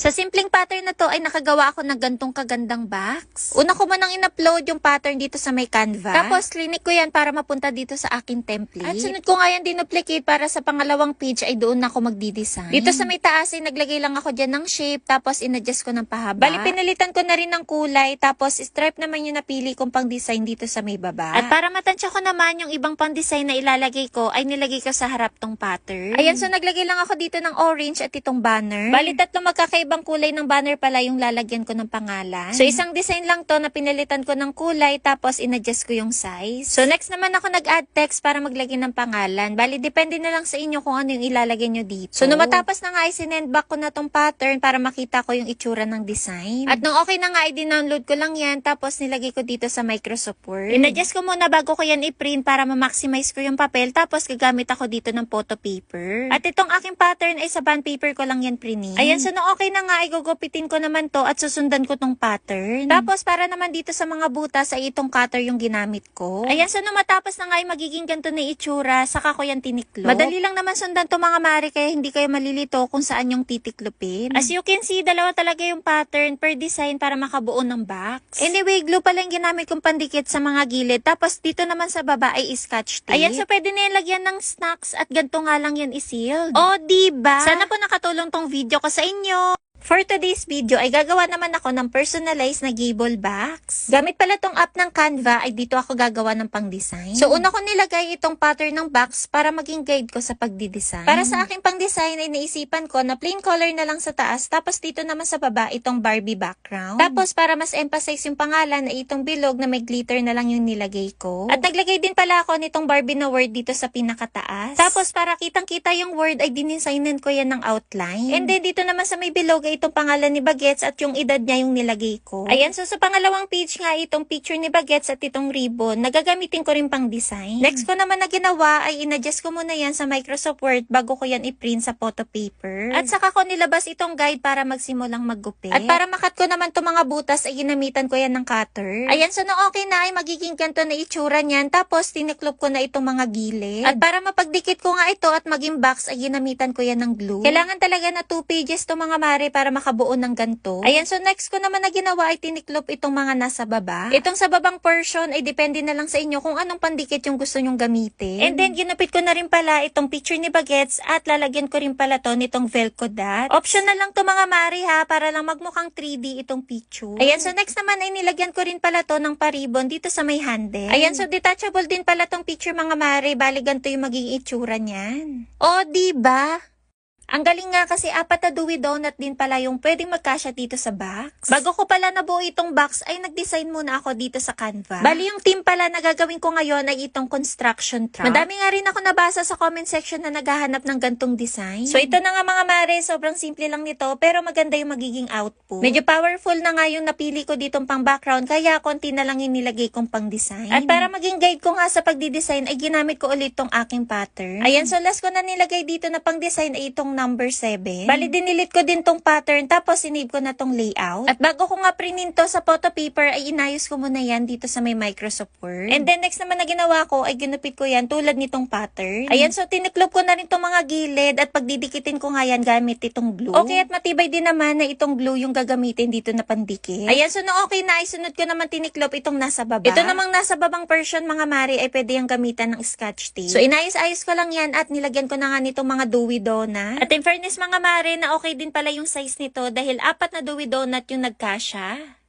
Sa simpleng pattern na to ay nakagawa ako ng gantong kagandang box. Una ko manang in-upload yung pattern dito sa may Canva. Tapos clinic ko yan para mapunta dito sa aking template. At sunod ko nga yan dinuplicate para sa pangalawang page ay doon na ako magdi-design. Dito sa may taas ay naglagay lang ako dyan ng shape tapos in-adjust ko ng pahaba. Bali pinalitan ko na rin ng kulay tapos stripe naman yung napili kong pang design dito sa may baba. At para matansya ko naman yung ibang pang design na ilalagay ko ay nilagay ko sa harap tong pattern. Ayan, so naglagay lang ako dito ng orange at itong banner. Bali tatlo magkakaibang kulay ng banner pala yung lalagyan ko ng pangalan. So isang design lang to na pinalitan ko ng kulay tapos in-adjust ko yung size. So next naman ako nag-add text para maglagay ng pangalan. Bali depende na lang sa inyo kung ano yung ilalagay nyo dito. So nung matapos na nga ay sinend back ko na tong pattern para makita ko yung itsura ng design. At nung okay na nga ay dinownload ko lang yan tapos nilagay ko dito sa Microsoft Word. In-adjust ko muna bago ko yan i-print para ma-maximize ko yung papel tapos gagamit ako dito ng photo paper. At itong aking pattern ay sa bond paper ko lang yan print. Ayan, so nung okay na nga ay gugupitin ko naman to at susundan ko tong pattern. Tapos para naman dito sa mga butas ay itong cutter yung ginamit ko. Ayan, so nung matapos na nga ay magiging ganito na itsura, saka ko yan tiniklop. Madali lang naman sundan to mga mare kaya hindi kayo malilito kung saan yung titiklopin. As you can see, dalawa talaga yung pattern per design para makabuo ng box. Anyway, glue pala yung ginamit kong pandikit sa mga gilid. Tapos dito naman sa baba ay scotch tape. Ayan, so pwede na yung lagyan ng snacks at ganito nga lang yan i-sealed. O, diba? Sana po nakatulong tong video ko sa inyo. For today's video ay gagawa naman ako ng personalized na gable box. Gamit pala tong app ng Canva ay dito ako gagawa ng pang-design. So una ko nilagay itong pattern ng box para maging guide ko sa pagdi-design. Para sa aking pang-design ay naisipan ko na plain color na lang sa taas tapos dito naman sa baba itong Barbie background. Tapos para mas emphasize yung pangalan ay itong bilog na may glitter na lang yung nilagay ko. At naglagay din pala ako nitong Barbie na word dito sa pinakataas. Tapos para kitang-kita yung word ay dinisignan ko yan ng outline. And then dito naman sa may bilog itong pangalan ni Bagets at yung edad niya yung nilagay ko. Ayan, so sa pangalawang page nga itong picture ni Bagets at itong ribbon, nagagamitin ko rin pang design. Next ko naman na ginawa ay in-adjust ko muna yan sa Microsoft Word bago ko yan i-print sa photo paper. At saka ko nilabas itong guide para magsimulang maggupit. At para makat ko naman itong mga butas ay ginamitan ko yan ng cutter. Ayan, so no okay na ay magiging ganito na itsura niyan. Tapos tiniklop ko na itong mga gilid. At para mapagdikit ko nga ito at maging box ay ginamitan ko yan ng glue. Kailangan talaga na 2 pages to mga mare para makabuo ng ganito. Ayan, so next ko naman na ginawa ay tiniklop itong mga nasa baba. Itong sa babang portion ay depende na lang sa inyo kung anong pandikit yung gusto nyong gamitin. And then ginupit ko na rin pala itong picture ni Bagets at lalagyan ko rin pala to nitong Velcro dot. Optional lang to mga mari ha para lang magmukhang 3D itong picture. Ayan, so next naman ay nilagyan ko rin pala to ng paribon dito sa may handle. Ayan, so detachable din pala tong picture mga mari. Bali ganito yung magiging itsura niyan. O, diba? Ang galing nga kasi 4 na Dewey Donut din pala yung pwedeng magkasya dito sa box. Bago ko pala nabuo itong box ay nag-design muna ako dito sa Canva. Bali yung team pala na gagawin ko ngayon ay itong construction truck. Madami nga rin ako nabasa sa comment section na naghahanap ng gantong design. So ito na nga mga mare, sobrang simple lang nito pero maganda yung magiging output. Medyo powerful na nga yung napili ko ditong pang background kaya konti na lang yung nilagay kong pang design. At para maging guide ko nga sa pagdi-design ay ginamit ko ulit tong aking pattern. Ayan, so last ko na nilagay dito na pang design ay itong number 7. Bali, dinilit ko din tong pattern tapos sinave ko na tong layout. At bago ko nga printin to sa photo paper ay inayos ko muna yan dito sa may Microsoft Word. And then next naman na ginawa ko ay ginupit ko yan tulad nitong pattern. Ayan, so tiniklop ko na rin tong mga gilid at pagdidikitin ko nga yan gamit itong glue. Okay, at matibay din naman na itong glue yung gagamitin dito na pandikit. Ayan, so no okay na ay sunod ko naman tiniklop itong nasa baba. Ito namang nasa babang portion mga mari ay pwede yung gamitan ng scotch tape. So inayos-ayos ko lang yan at nilagyan ko na nga nitong mga Dewey Donut. At in fairness mga mare na okay din pala yung size nito dahil 4 na Dewey Donut yung nagkasya.